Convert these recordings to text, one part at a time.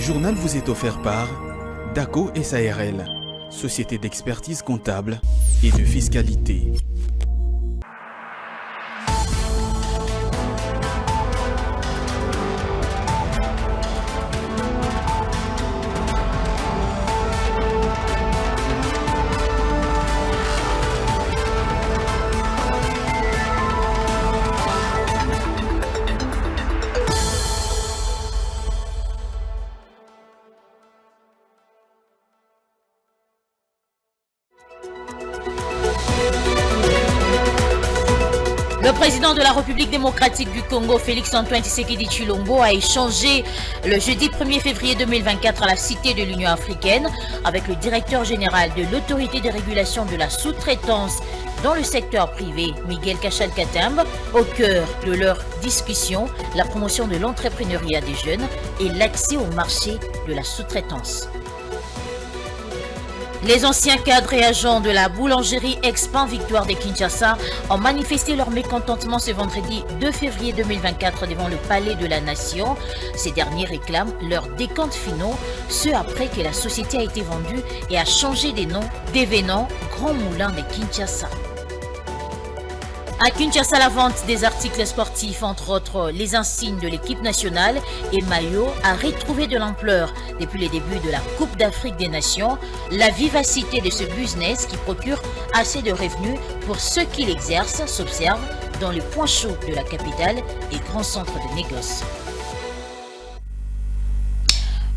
journal vous est offert par DACO SARL, société d'expertise comptable et de fiscalité. Le président de la République démocratique du Congo, Félix-Antoine Tshisekedi Tshilombo, a échangé le jeudi 1er février 2024 à la Cité de l'Union africaine avec le directeur général de l'autorité de régulation de la sous-traitance dans le secteur privé, Miguel Kachal-Katambe. Au cœur de leur discussion, la promotion de l'entrepreneuriat des jeunes et l'accès au marché de la sous-traitance. Les anciens cadres et agents de la boulangerie Expan Victoire de Kinshasa ont manifesté leur mécontentement ce vendredi 2 février 2024 devant le Palais de la Nation. Ces derniers réclament leurs décomptes finaux, ce après que la société a été vendue et a changé des noms, devenant Grand Moulin de Kinshasa. À Kinshasa, la vente des articles sportifs, entre autres les insignes de l'équipe nationale et maillots, a retrouvé de l'ampleur depuis le début de la Coupe d'Afrique des Nations. La vivacité de ce business qui procure assez de revenus pour ceux qui l'exercent s'observe dans les points chauds de la capitale et grands centres de négoce.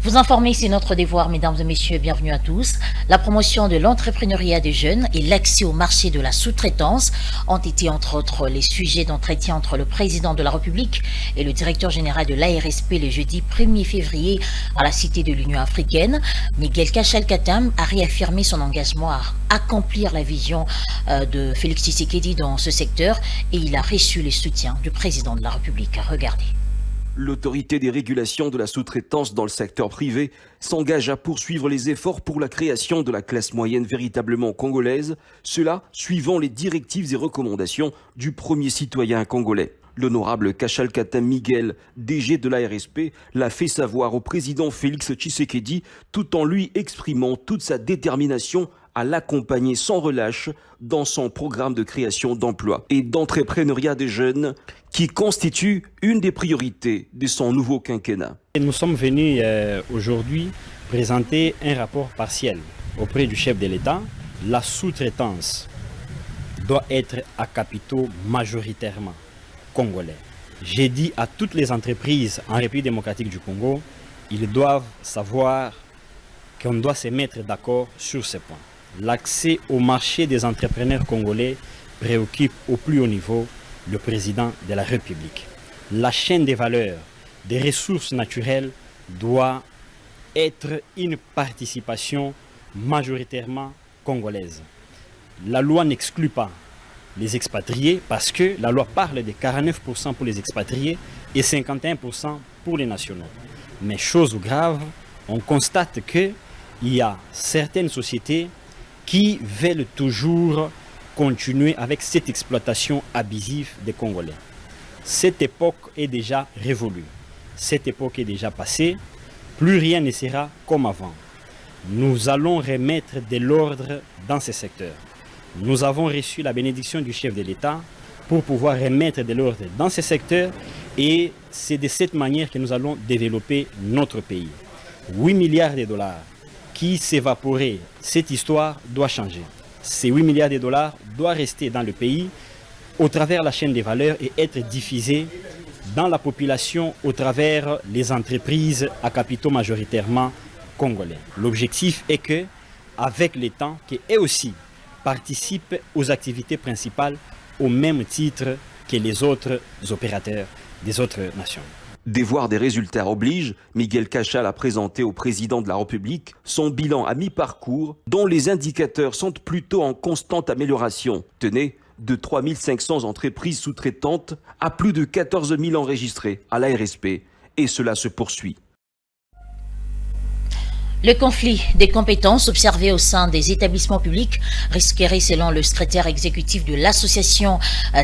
Vous informer, c'est notre devoir, mesdames et messieurs, bienvenue à tous. La promotion de l'entrepreneuriat des jeunes et l'accès au marché de la sous-traitance ont été entre autres les sujets d'entretien entre le président de la République et le directeur général de l'ARSP le jeudi 1er février à la Cité de l'Union africaine. Miguel Kachal-Katambe a réaffirmé son engagement à accomplir la vision de Félix Tshisekedi dans ce secteur et il a reçu le soutien du président de la République. Regardez. L'autorité des régulations de la sous-traitance dans le secteur privé s'engage à poursuivre les efforts pour la création de la classe moyenne véritablement congolaise, cela suivant les directives et recommandations du premier citoyen congolais. L'honorable Kachal-Katambe Miguel, DG de l'ARSP, l'a fait savoir au président Félix Tshisekedi tout en lui exprimant toute sa détermination à l'accompagner sans relâche dans son programme de création d'emplois et d'entrepreneuriat des jeunes qui constitue une des priorités de son nouveau quinquennat. Nous sommes venus aujourd'hui présenter un rapport partiel auprès du chef de l'État. La sous-traitance doit être à capitaux majoritairement congolais. J'ai dit à toutes les entreprises en République démocratique du Congo, ils doivent savoir qu'on doit se mettre d'accord sur ce point. L'accès au marché des entrepreneurs congolais préoccupe au plus haut niveau le président de la République. La chaîne des valeurs, des ressources naturelles doit être une participation majoritairement congolaise. La loi n'exclut pas les expatriés parce que la loi parle de 49% pour les expatriés et 51% pour les nationaux. Mais chose grave, on constate qu'il y a certaines sociétés qui veulent toujours continuer avec cette exploitation abusive des Congolais. Cette époque est déjà révolue. Cette époque est déjà passée. Plus rien ne sera comme avant. Nous allons remettre de l'ordre dans ce secteur. Nous avons reçu la bénédiction du chef de l'État pour pouvoir remettre de l'ordre dans ce secteur et c'est de cette manière que nous allons développer notre pays. 8 milliards de dollars qui s'évaporaient, cette histoire doit changer. Ces 8 milliards de dollars doivent rester dans le pays au travers de la chaîne des valeurs et être diffusés dans la population au travers les entreprises à capitaux majoritairement congolais. L'objectif est que, avec les temps, qu'eux aussi participent aux activités principales au même titre que les autres opérateurs des autres nations. Devoir des résultats oblige, Miguel Kachal a présenté au président de la République son bilan à mi-parcours dont les indicateurs sont plutôt en constante amélioration. Tenez, de 3500 entreprises sous-traitantes à plus de 14 000 enregistrées à l'ARSP et cela se poursuit. Le conflit des compétences observé au sein des établissements publics risquerait, selon le secrétaire exécutif de l'Association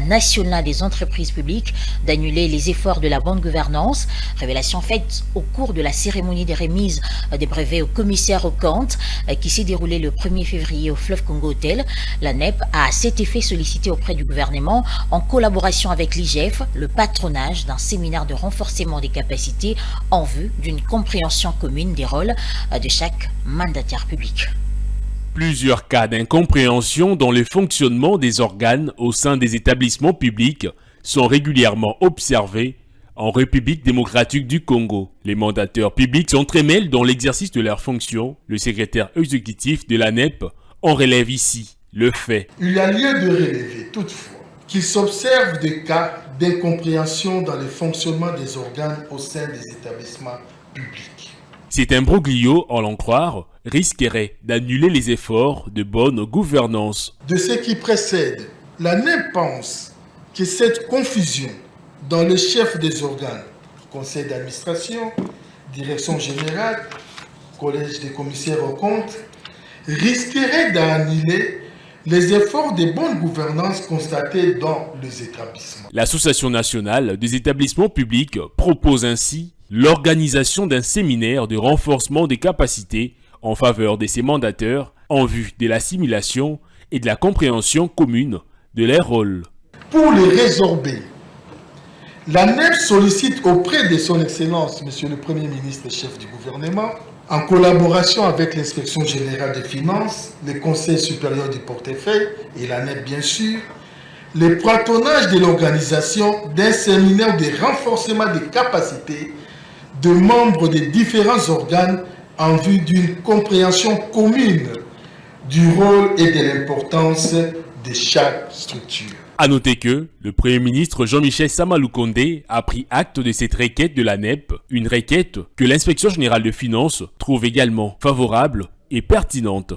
nationale des entreprises publiques, d'annuler les efforts de la bonne gouvernance. Révélation faite au cours de la cérémonie de remise des brevets au commissaire aux comptes qui s'est déroulée le 1er février au Fleuve Congo Hotel. La NEP a à cet effet sollicité auprès du gouvernement, en collaboration avec l'IGF, le patronage d'un séminaire de renforcement des capacités en vue d'une compréhension commune des rôles de chaque mandataire public. Plusieurs cas d'incompréhension dans le fonctionnement des organes au sein des établissements publics sont régulièrement observés en République démocratique du Congo. Les mandataires publics s'entremêlent dans l'exercice de leurs fonctions. Le secrétaire exécutif de la NEP en relève ici le fait. Il y a lieu de relever toutefois qu'il s'observe des cas d'incompréhension dans le fonctionnement des organes au sein des établissements publics. Cet imbroglio, en l'en croire, risquerait d'annuler les efforts de bonne gouvernance. De ce qui précède, la NEP pense que cette confusion dans le chef des organes, conseil d'administration, direction générale, collège des commissaires aux comptes, risquerait d'annuler les efforts de bonne gouvernance constatés dans les établissements. L'Association nationale des établissements publics propose ainsi l'organisation d'un séminaire de renforcement des capacités en faveur de ses mandateurs en vue de l'assimilation et de la compréhension commune de leurs rôles. Pour les résorber, la NEP sollicite auprès de son Excellence, Monsieur le Premier ministre et chef du gouvernement, en collaboration avec l'Inspection générale des finances, le Conseil supérieur du portefeuille et la NEP bien sûr, le patronage de l'organisation d'un séminaire de renforcement des capacités de membres des différents organes en vue d'une compréhension commune du rôle et de l'importance de chaque structure. A noter que le Premier ministre Jean-Michel Samaloukonde a pris acte de cette requête de la NEP, une requête que l'Inspection générale des finances trouve également favorable et pertinente.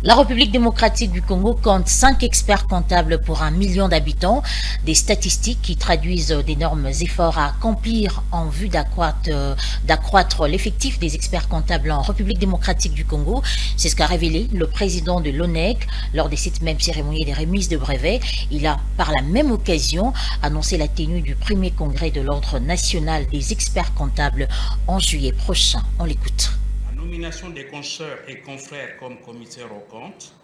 La République démocratique du Congo compte 5 experts comptables pour 1 million d'habitants, des statistiques qui traduisent d'énormes efforts à accomplir en vue d'accroître l'effectif des experts comptables en République démocratique du Congo. C'est ce qu'a révélé le président de l'ONEC lors de cette même cérémonie des remises de brevets. Il a par la même occasion annoncé la tenue du premier congrès de l'Ordre national des experts comptables en juillet prochain. On l'écoute. La nomination des consoeurs et confrères comme commissaires aux comptes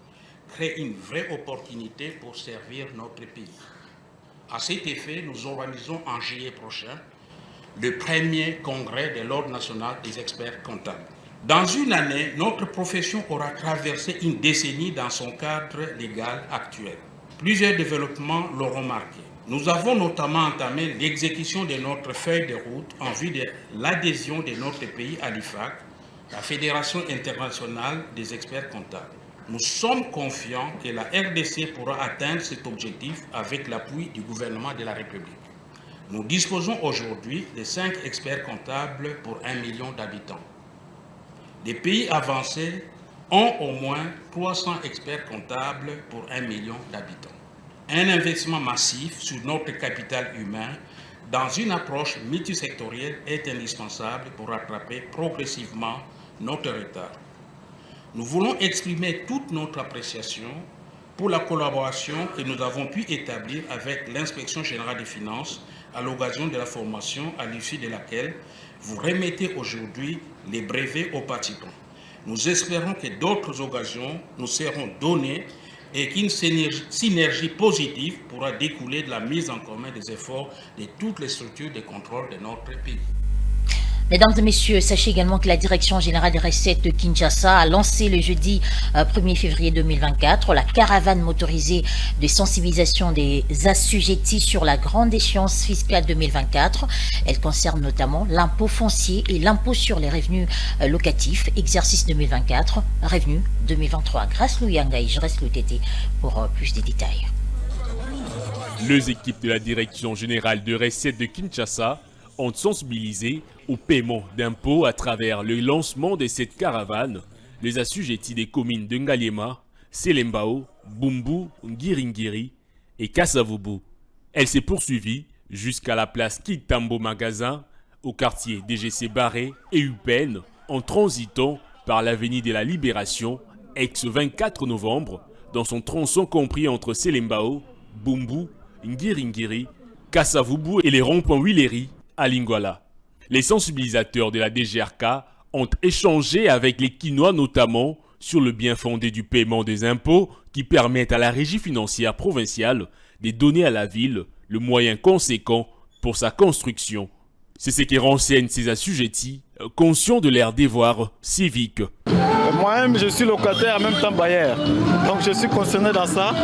crée une vraie opportunité pour servir notre pays. À cet effet, nous organisons en juillet prochain le premier congrès de l'Ordre national des experts comptables. Dans une année, notre profession aura traversé une décennie dans son cadre légal actuel. Plusieurs développements l'auront marqué. Nous avons notamment entamé l'exécution de notre feuille de route en vue de l'adhésion de notre pays à l'IFAC, la Fédération internationale des experts comptables. Nous sommes confiants que la RDC pourra atteindre cet objectif avec l'appui du gouvernement de la République. Nous disposons aujourd'hui de 5 experts comptables pour 1 million d'habitants. Les pays avancés ont au moins 300 experts comptables pour 1 million d'habitants. Un investissement massif sur notre capital humain dans une approche multisectorielle est indispensable pour rattraper progressivement notre retard. Nous voulons exprimer toute notre appréciation pour la collaboration que nous avons pu établir avec l'Inspection générale des finances à l'occasion de la formation à l'issue de laquelle vous remettez aujourd'hui les brevets aux participants. Nous espérons que d'autres occasions nous seront données et qu'une synergie positive pourra découler de la mise en commun des efforts de toutes les structures de contrôle de notre pays. Mesdames et messieurs, sachez également que la Direction générale des recettes de Kinshasa a lancé le jeudi 1er février 2024 la caravane motorisée de sensibilisation des assujettis sur la grande échéance fiscale 2024. Elle concerne notamment l'impôt foncier et l'impôt sur les revenus locatifs, exercice 2024, revenus 2023. Grâce Louyangaï, je reste le TT pour plus de détails. Les équipes de la Direction générale de recettes de Kinshasa ont sensibilisé au paiement d'impôts à travers le lancement de cette caravane les assujettis des communes de Ngaliema, Selembao, Bumbu, Ngiringiri et Kasavubu. Elle s'est poursuivie jusqu'à la place Kitambo Magasin au quartier DGC Barré et Upen en transitant par l'avenue de la Libération, ex-24 novembre, dans son tronçon compris entre Selembao, Bumbu, Ngiringiri, Kassavubu et les ronds-points Willery à Lingwala. Les sensibilisateurs de la DGRK ont échangé avec les Kinois notamment sur le bien fondé du paiement des impôts qui permettent à la régie financière provinciale de donner à la ville le moyen conséquent pour sa construction. C'est ce qui renseigne ces assujettis, conscients de leurs devoirs civiques. Moi-même, je suis locataire, en même temps bailleur. Donc je suis concerné dans ça.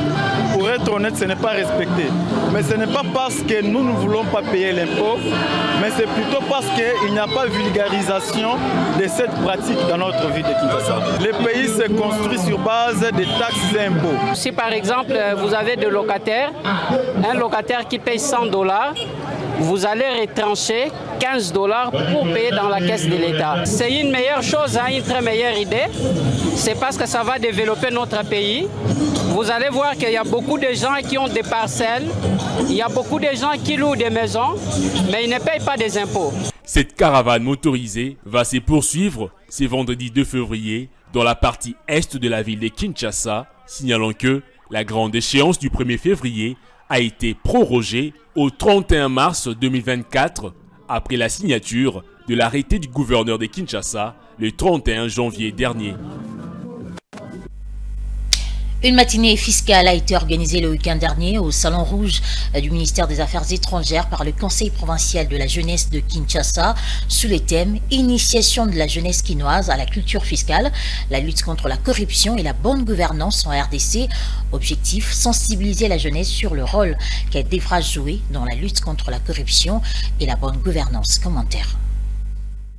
Pour être honnête, ce n'est pas respecté. Mais ce n'est pas parce que nous ne voulons pas payer l'impôt, mais c'est plutôt parce qu'il n'y a pas vulgarisation de cette pratique dans notre ville de Kinshasa. Le pays se construit sur base des taxes et impôts. Si par exemple, vous avez des locataires, un locataire qui paye $100, vous allez retrancher $15 pour payer dans la caisse de l'État. C'est une meilleure chose, une très meilleure idée. C'est parce que ça va développer notre pays. Vous allez voir qu'il y a beaucoup de gens qui ont des parcelles, il y a beaucoup de gens qui louent des maisons, mais ils ne payent pas des impôts. Cette caravane motorisée va se poursuivre ce vendredi 2 février dans la partie est de la ville de Kinshasa, signalant que la grande échéance du 1er février a été prorogée au 31 mars 2024 après la signature de l'arrêté du gouverneur de Kinshasa le 31 janvier dernier. Une matinée fiscale a été organisée le week-end dernier au Salon Rouge du ministère des Affaires étrangères par le Conseil provincial de la jeunesse de Kinshasa sous le thème « Initiation de la jeunesse quinoise à la culture fiscale, la lutte contre la corruption et la bonne gouvernance en RDC ». Objectif, sensibiliser la jeunesse sur le rôle qu'elle devra jouer dans la lutte contre la corruption et la bonne gouvernance. Commentaire.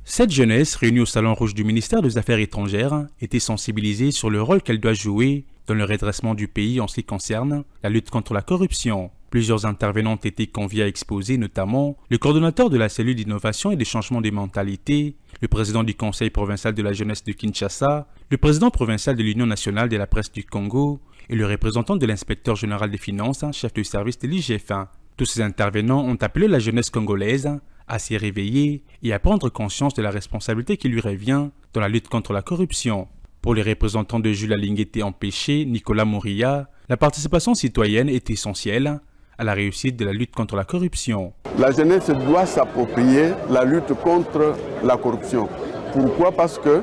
Cette jeunesse, réunie au Salon Rouge du ministère des Affaires étrangères, était sensibilisée sur le rôle qu'elle doit jouer dans le redressement du pays en ce qui concerne la lutte contre la corruption. Plusieurs intervenants ont été conviés à exposer, notamment le coordonnateur de la cellule d'innovation et de changement des mentalités, le président du Conseil provincial de la jeunesse de Kinshasa, le président provincial de l'Union nationale de la presse du Congo et le représentant de l'inspecteur général des finances, chef de service de l'IGF1. Tous ces intervenants ont appelé la jeunesse congolaise à s'y réveiller et à prendre conscience de la responsabilité qui lui revient dans la lutte contre la corruption. Pour les représentants de Jules Alingueté empêché, Nicolas Moria, la participation citoyenne est essentielle à la réussite de la lutte contre la corruption. La jeunesse doit s'approprier la lutte contre la corruption. Pourquoi? Parce que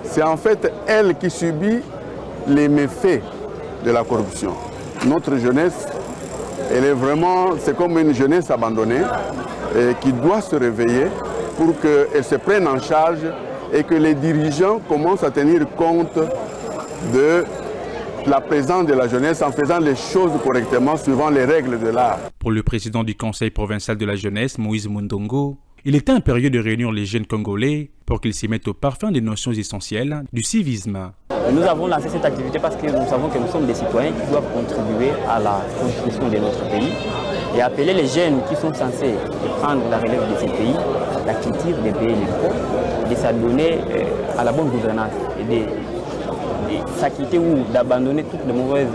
c'est en fait elle qui subit les méfaits de la corruption. Notre jeunesse, c'est comme une jeunesse abandonnée et qui doit se réveiller pour qu'elle se prenne en charge et que les dirigeants commencent à tenir compte de la présence de la jeunesse en faisant les choses correctement suivant les règles de l'art. Pour le président du Conseil provincial de la jeunesse, Moïse Mundongo, il était impérieux de réunir les jeunes Congolais pour qu'ils s'y mettent au parfum des notions essentielles du civisme. Nous avons lancé cette activité parce que nous savons que nous sommes des citoyens qui doivent contribuer à la construction de notre pays et appeler les jeunes qui sont censés prendre la relève de ces pays, la culture de payer l'impôt, de s'adonner à la bonne gouvernance et de s'acquitter ou d'abandonner toutes les mauvaises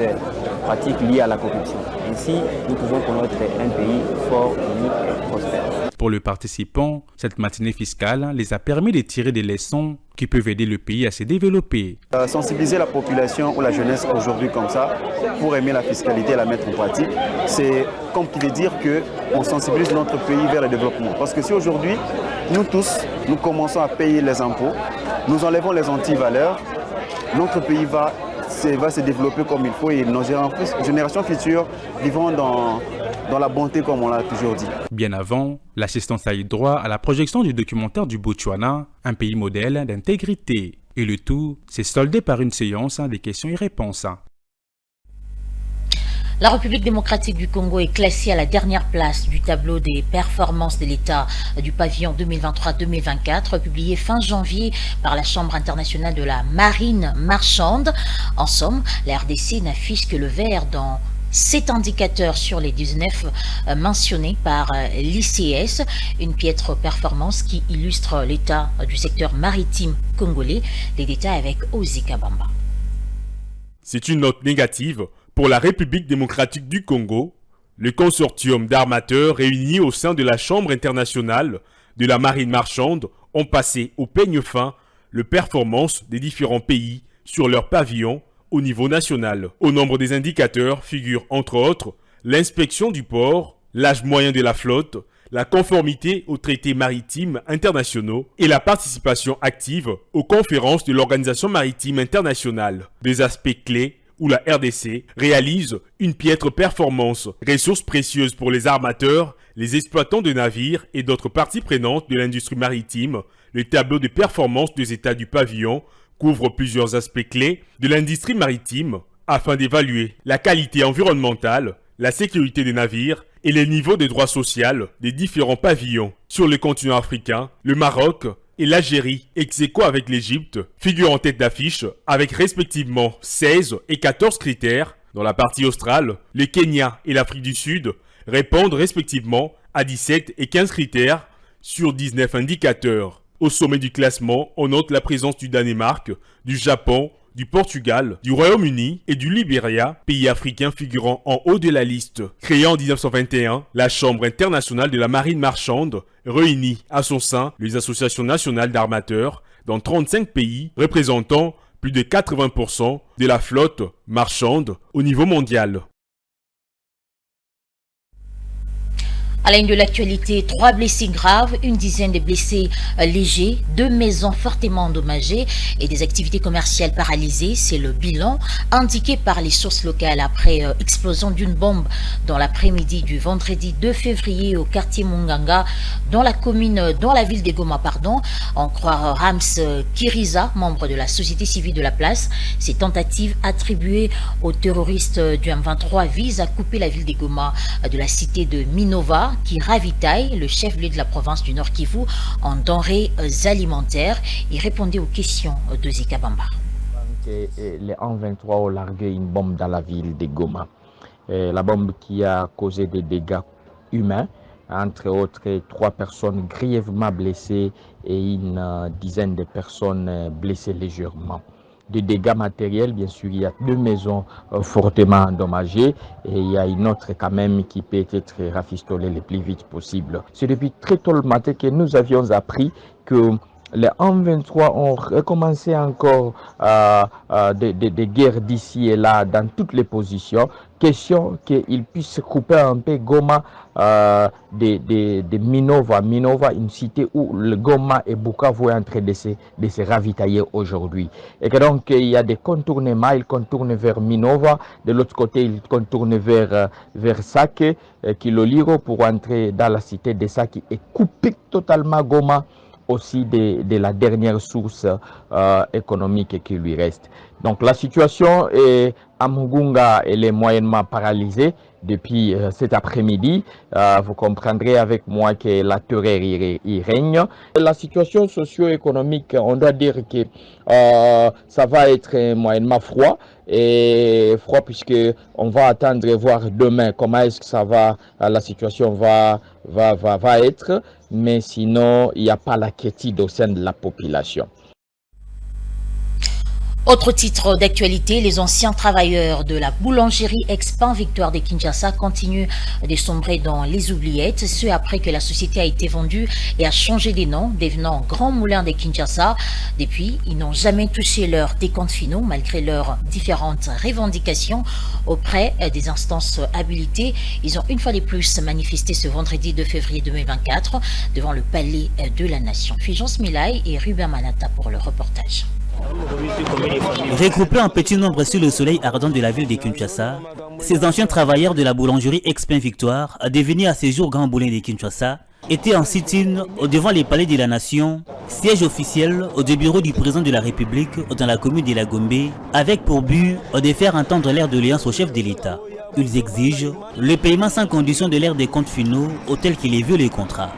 pratiques liées à la corruption. Ainsi, nous pouvons connaître un pays fort, uni et prospère. Pour les participants, cette matinée fiscale les a permis de tirer des leçons qui peuvent aider le pays à se développer. Sensibiliser la population ou la jeunesse aujourd'hui comme ça, pour aimer la fiscalité et la mettre en pratique, c'est comme qui veut dire qu'on sensibilise notre pays vers le développement. Parce que si aujourd'hui, nous tous, nous commençons à payer les impôts, nous enlevons les antivaleurs, notre pays va se développer comme il faut et nos générations futures vivront dans la bonté comme on l'a toujours dit. Bien avant, l'assistance a eu droit à la projection du documentaire du Botswana, un pays modèle d'intégrité. Et le tout s'est soldé par une séance des questions et réponses. La République démocratique du Congo est classée à la dernière place du tableau des performances de l'État du pavillon 2023-2024, publié fin janvier par la Chambre internationale de la marine marchande. En somme, la RDC n'affiche que le vert dans 7 indicateurs sur les 19 mentionnés par l'ICS, une piètre performance qui illustre l'état du secteur maritime congolais. Les détails avec Ozi Kabamba. C'est une note négative pour la République démocratique du Congo. Le consortium d'armateurs réunis au sein de la Chambre internationale de la marine marchande ont passé au peigne fin les performances des différents pays sur leur pavillon au niveau national. Au nombre des indicateurs figurent entre autres l'inspection du port, l'âge moyen de la flotte, la conformité aux traités maritimes internationaux et la participation active aux conférences de l'Organisation maritime internationale. Des aspects clés où la RDC réalise une piètre performance, ressource précieuse pour les armateurs, les exploitants de navires et d'autres parties prenantes de l'industrie maritime. Le tableau de performance des États du pavillon couvre plusieurs aspects clés de l'industrie maritime afin d'évaluer la qualité environnementale, la sécurité des navires et les niveaux de droits sociaux des différents pavillons. Sur le continent africain, le Maroc et l'Algérie, ex aequo avec l'Égypte, figurent en tête d'affiche avec respectivement 16 et 14 critères. Dans la partie australe, le Kenya et l'Afrique du Sud répondent respectivement à 17 et 15 critères sur 19 indicateurs. Au sommet du classement, on note la présence du Danemark, du Japon, du Portugal, du Royaume-Uni et du Libéria, pays africains figurant en haut de la liste. Créée en 1921, la Chambre internationale de la marine marchande réunit à son sein les associations nationales d'armateurs dans 35 pays, représentant plus de 80% de la flotte marchande au niveau mondial. À la une de l'actualité, 3 blessés graves, une dizaine de blessés légers, 2 maisons fortement endommagées et des activités commerciales paralysées. C'est le bilan indiqué par les sources locales après explosion d'une bombe dans l'après-midi du vendredi 2 février au quartier Munganga, dans la ville de Goma, En croire Rams Kiriza, membre de la société civile de la place, ces tentatives attribuées aux terroristes du M23 visent à couper la ville de Goma de la cité de Minova, qui ravitaille le chef-lieu de la province du Nord Kivu en denrées alimentaires. Il répondait aux questions de Zika Bamba. Les M23 ont largué une bombe dans la ville de Goma. La bombe qui a causé des dégâts humains, entre autres 3 personnes grièvement blessées et une dizaine de personnes blessées légèrement. De dégâts matériels, bien sûr, il y a 2 maisons fortement endommagées et il y a une autre quand même qui peut être rafistolée le plus vite possible. C'est depuis très tôt le matin que nous avions appris que les M23 ont recommencé encore des guerres d'ici et là dans toutes les positions. Question qu'ils puissent couper un peu Goma de Minova. Minova, une cité où le Goma et Bukavu est en train de se ravitailler aujourd'hui. Et que donc il y a des contournements, ils contournent vers Minova, de l'autre côté ils contournent vers Sake, Kiloliro pour entrer dans la cité de Sake et couper totalement Goma aussi de la dernière source économique qui lui reste. Donc la situation est à Mugunga, elle est moyennement paralysée depuis cet après-midi. Vous comprendrez avec moi que la terreur y règne. La situation socio-économique, on doit dire que ça va être moyennement froid. Et froid puisque on va attendre et voir demain comment est-ce que ça va, la situation va être. Mais sinon, il n'y a pas la quiétude au sein de la population. Autre titre d'actualité, les anciens travailleurs de la boulangerie Expan Victoire de Kinshasa continuent de sombrer dans les oubliettes, ce après que la société a été vendue et a changé de nom, devenant Grand Moulin de Kinshasa. Depuis, ils n'ont jamais touché leurs décomptes finaux malgré leurs différentes revendications auprès des instances habilitées. Ils ont une fois de plus manifesté ce vendredi 2 février 2024 devant le palais de la Nation. Fulgence Milay et Ruben Manata pour le reportage. Regroupés en petit nombre sur le soleil ardent de la ville de Kinshasa, ces anciens travailleurs de la boulangerie Expan Victoire, devenus à ces jours Grand Moulin de Kinshasa, étaient en sit-in devant les palais de la Nation, siège officiel du bureau du président de la République dans la commune de la Gombe, avec pour but de faire entendre l'air de doléance au chef de l'État. Ils exigent le paiement sans condition de l'air des comptes finaux, tel qu'il est vu les contrats.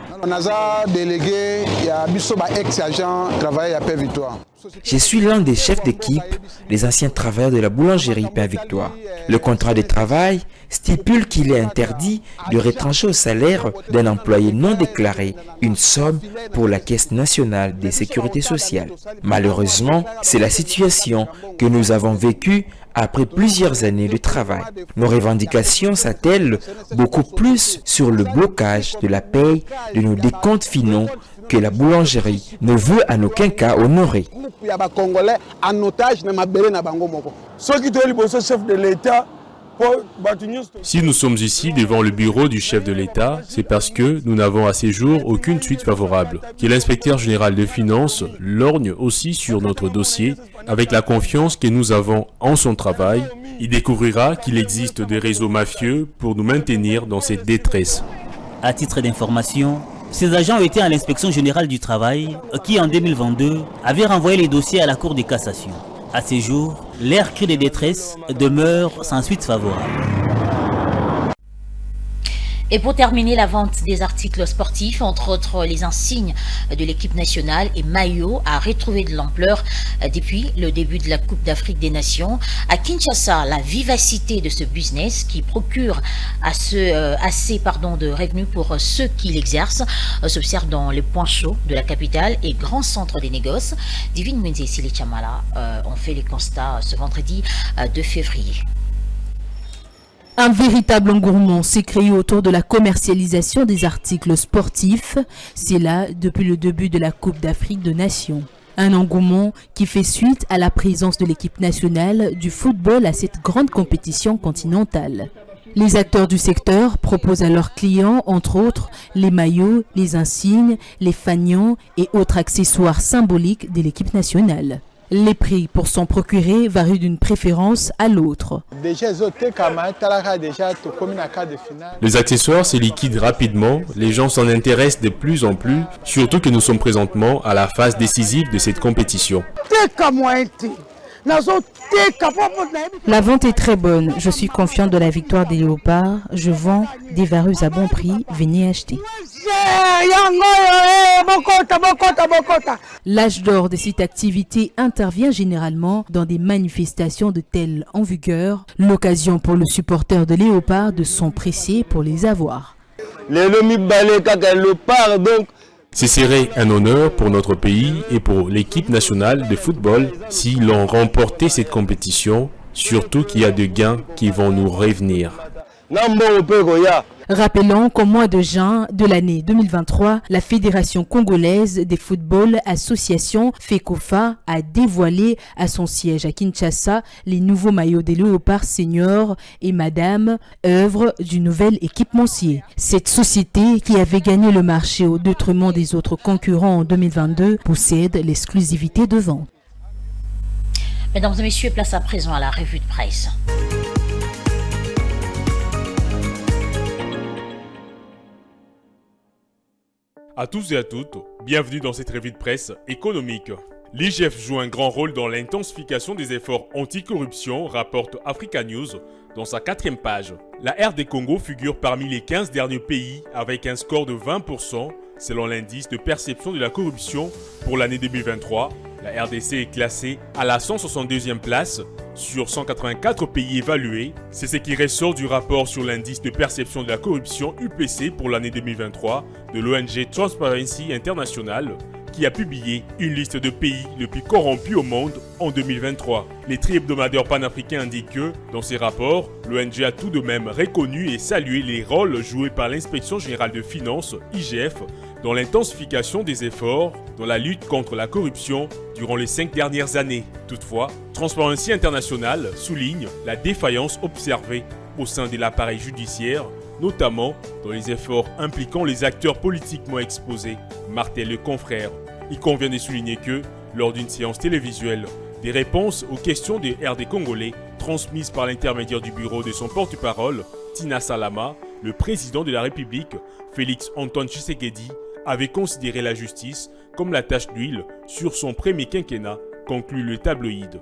Je suis l'un des chefs d'équipe des anciens travailleurs de la boulangerie Père Victoire. Le contrat de travail stipule qu'il est interdit de retrancher au salaire d'un employé non déclaré une somme pour la Caisse nationale de sécurité sociale. Malheureusement, c'est la situation que nous avons vécue après plusieurs années de travail. Nos revendications s'attellent beaucoup plus sur le blocage de la paye de nos décomptes finaux que la boulangerie ne veut en aucun cas honorer. Si nous sommes ici devant le bureau du chef de l'État, c'est parce que nous n'avons à ces jours aucune suite favorable. Que l'inspecteur général des finances lorgne aussi sur notre dossier. Avec la confiance que nous avons en son travail, il découvrira qu'il existe des réseaux mafieux pour nous maintenir dans cette détresse. À titre d'information, ces agents étaient à l'inspection générale du travail qui, en 2022, avait renvoyé les dossiers à la Cour de cassation. À ces jours, l'air cri de détresse demeure sans suite favorable. Et pour terminer, la vente des articles sportifs, entre autres les insignes de l'équipe nationale et maillots, a retrouvé de l'ampleur depuis le début de la Coupe d'Afrique des Nations. À Kinshasa, la vivacité de ce business qui procure assez de revenus pour ceux qui l'exercent s'observe dans les points chauds de la capitale et grands centres des négoces. Divine Mwenze et Sili Chamala ont fait les constats ce vendredi 2 février. Un véritable engouement s'est créé autour de la commercialisation des articles sportifs, c'est là depuis le début de la Coupe d'Afrique des Nations. Un engouement qui fait suite à la présence de l'équipe nationale du football à cette grande compétition continentale. Les acteurs du secteur proposent à leurs clients, entre autres, les maillots, les insignes, les fanions et autres accessoires symboliques de l'équipe nationale. Les prix pour s'en procurer varient d'une préférence à l'autre. Les accessoires se liquident rapidement, les gens s'en intéressent de plus en plus, surtout que nous sommes présentement à la phase décisive de cette compétition. La vente est très bonne. Je suis confiant de la victoire des léopards. Je vends des vareuses à bon prix. Venez acheter. L'âge d'or de cette activité intervient généralement dans des manifestations de telles en vigueur. L'occasion pour le supporter de léopard de s'empresser pour les avoir. Ce serait un honneur pour notre pays et pour l'équipe nationale de football si l'on remportait cette compétition, surtout qu'il y a des gains qui vont nous revenir. Rappelons qu'au mois de juin de l'année 2023, la Fédération congolaise des football association FECOFA a dévoilé à son siège à Kinshasa les nouveaux maillots des léopards seniors et madame, œuvre du nouvel équipementier. Cette société qui avait gagné le marché au détriment des autres concurrents en 2022 possède l'exclusivité de vente. Mesdames et messieurs, place à présent à la revue de presse. À tous et à toutes, bienvenue dans cette revue de presse économique. L'IGF joue un grand rôle dans l'intensification des efforts anti-corruption, rapporte Africa News dans sa 4e page. La RD Congo figure parmi les 15 derniers pays avec un score de 20% selon l'indice de perception de la corruption pour l'année 2023. La RDC est classée à la 162e place sur 184 pays évalués. C'est ce qui ressort du rapport sur l'indice de perception de la corruption UPC pour l'année 2023 de l'ONG Transparency International, qui a publié une liste de pays les plus corrompus au monde en 2023. Les tri-hebdomadaires panafricains indiquent que, dans ces rapports, l'ONG a tout de même reconnu et salué les rôles joués par l'Inspection Générale de Finances, IGF, dans l'intensification des efforts dans la lutte contre la corruption durant les 5 dernières années. Toutefois, Transparency International souligne la défaillance observée au sein de l'appareil judiciaire, notamment dans les efforts impliquant les acteurs politiquement exposés, martèle le confrère. Il convient de souligner que, lors d'une séance télévisuelle, des réponses aux questions des RD congolais transmises par l'intermédiaire du bureau de son porte-parole, Tina Salama, le président de la République, Félix Antoine Tshisekedi, avait considéré la justice comme la tache d'huile sur son premier quinquennat, conclut le tabloïd.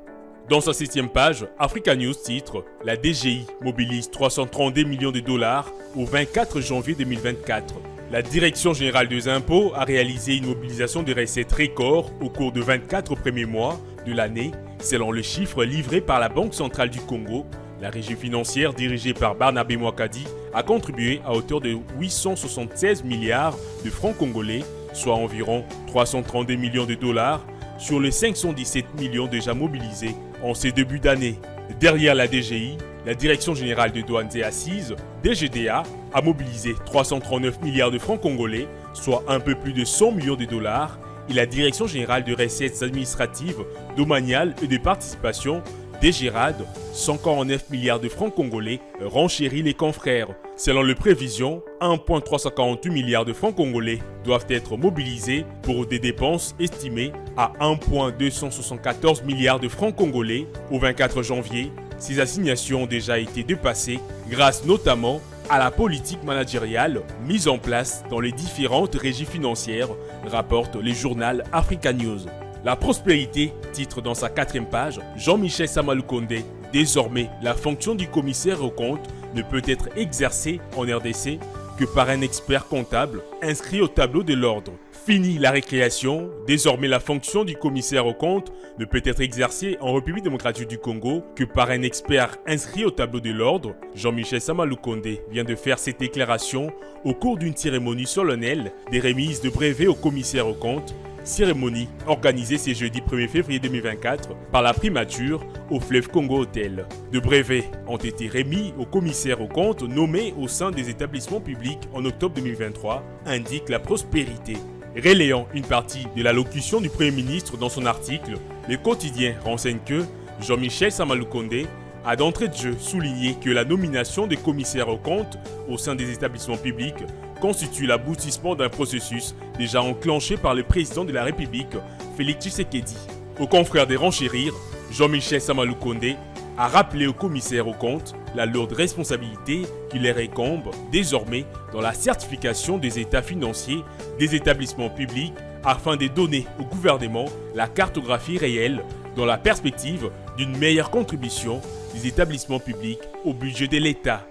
Dans sa 6e page, Africa News titre « La DGI mobilise 332 millions de dollars au 24 janvier 2024 ». La Direction générale des impôts a réalisé une mobilisation de recettes record au cours de 24 premiers mois de l'année, selon le chiffre livré par la Banque centrale du Congo. La régie financière dirigée par Barnabé Mouakadi a contribué à hauteur de 876 milliards de francs congolais, soit environ 332 millions de dollars, sur les 517 millions déjà mobilisés en ces débuts d'année. Derrière la DGI, la Direction générale de douanes et assises, DGDA, a mobilisé 339 milliards de francs congolais, soit un peu plus de 100 millions de dollars, et la Direction générale de recettes administratives, domaniales et de participation, DGRAD, 149 milliards de francs congolais, renchérit les confrères. Selon les prévisions, 1,348 milliards de francs congolais doivent être mobilisés pour des dépenses estimées à 1,274 milliards de francs congolais au 24 janvier. Ces assignations ont déjà été dépassées grâce notamment à la politique managériale mise en place dans les différentes régies financières, rapporte le journal Africa News. La prospérité titre dans sa 4e page Jean-Michel Samalukonde. Désormais, la fonction du commissaire aux comptes ne peut être exercée en RDC que par un expert comptable inscrit au tableau de l'ordre. Fini la récréation, désormais la fonction du commissaire aux comptes ne peut être exercée en République démocratique du Congo que par un expert inscrit au tableau de l'ordre. Jean-Michel Samalukonde vient de faire cette déclaration au cours d'une cérémonie solennelle des remises de brevets au commissaire aux comptes. Cérémonie organisée ce jeudi 1er février 2024 par la primature au Fleuve Congo Hotel. De brevets ont été remis aux commissaires aux comptes nommés au sein des établissements publics en octobre 2023, indique la prospérité. Relayant une partie de l'allocution du Premier ministre dans son article, le quotidien renseigne que Jean-Michel Samalukonde a d'entrée de jeu souligné que la nomination des commissaires aux comptes au sein des établissements publics constitue l'aboutissement d'un processus déjà enclenché par le président de la République, Félix Tshisekedi. Aux confrères des renchérir, Jean-Michel Samalukonde a rappelé aux commissaires aux comptes la lourde responsabilité qui leur incombe désormais dans la certification des états financiers des établissements publics afin de donner au gouvernement la cartographie réelle dans la perspective d'une meilleure contribution des établissements publics au budget de l'État.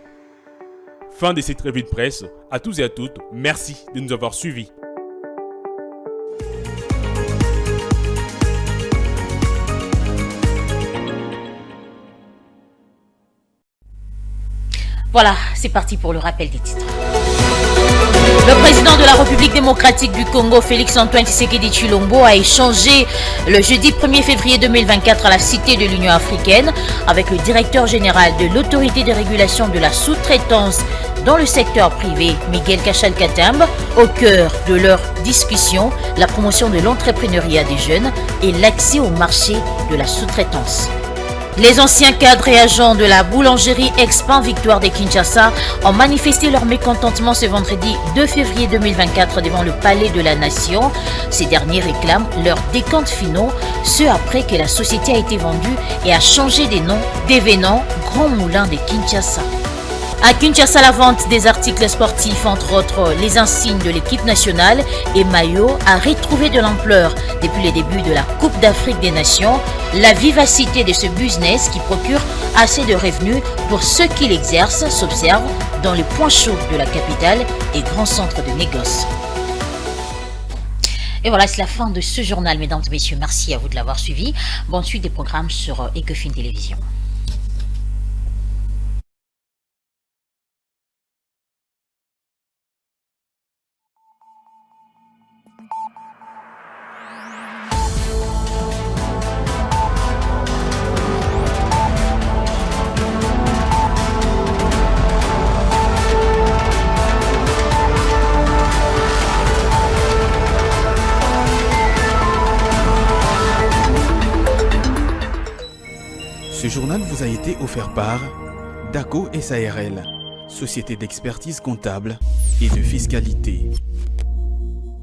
Fin de cette revue de presse. À tous et à toutes, merci de nous avoir suivis. Voilà, c'est parti pour le rappel des titres. Le président de la République démocratique du Congo, Félix-Antoine Tshisekedi Tshilombo, a échangé le jeudi 1er février 2024 à la Cité de l'Union africaine avec le directeur général de l'autorité de régulation de la sous-traitance dans le secteur privé, Miguel Kachal-Katambe. Au cœur de leur discussion, la promotion de l'entrepreneuriat des jeunes et l'accès au marché de la sous-traitance. Les anciens cadres et agents de la boulangerie Expan Victoire de Kinshasa ont manifesté leur mécontentement ce vendredi 2 février 2024 devant le Palais de la Nation. Ces derniers réclament leurs décomptes finaux, ce après que la société a été vendue et a changé des noms, devenant Grand Moulin de Kinshasa. À Kinshasa, la vente des articles sportifs, entre autres les insignes de l'équipe nationale et maillots, a retrouvé de l'ampleur depuis les débuts de la Coupe d'Afrique des Nations. La vivacité de ce business qui procure assez de revenus pour ceux qui l'exercent s'observe dans les points chauds de la capitale et grands centres de négoce. Et voilà, c'est la fin de ce journal, mesdames et messieurs. Merci à vous de l'avoir suivi. Bonne suite des programmes sur Ecofin Télévision. Ce journal vous a été offert par DACO SARL, société d'expertise comptable et de fiscalité.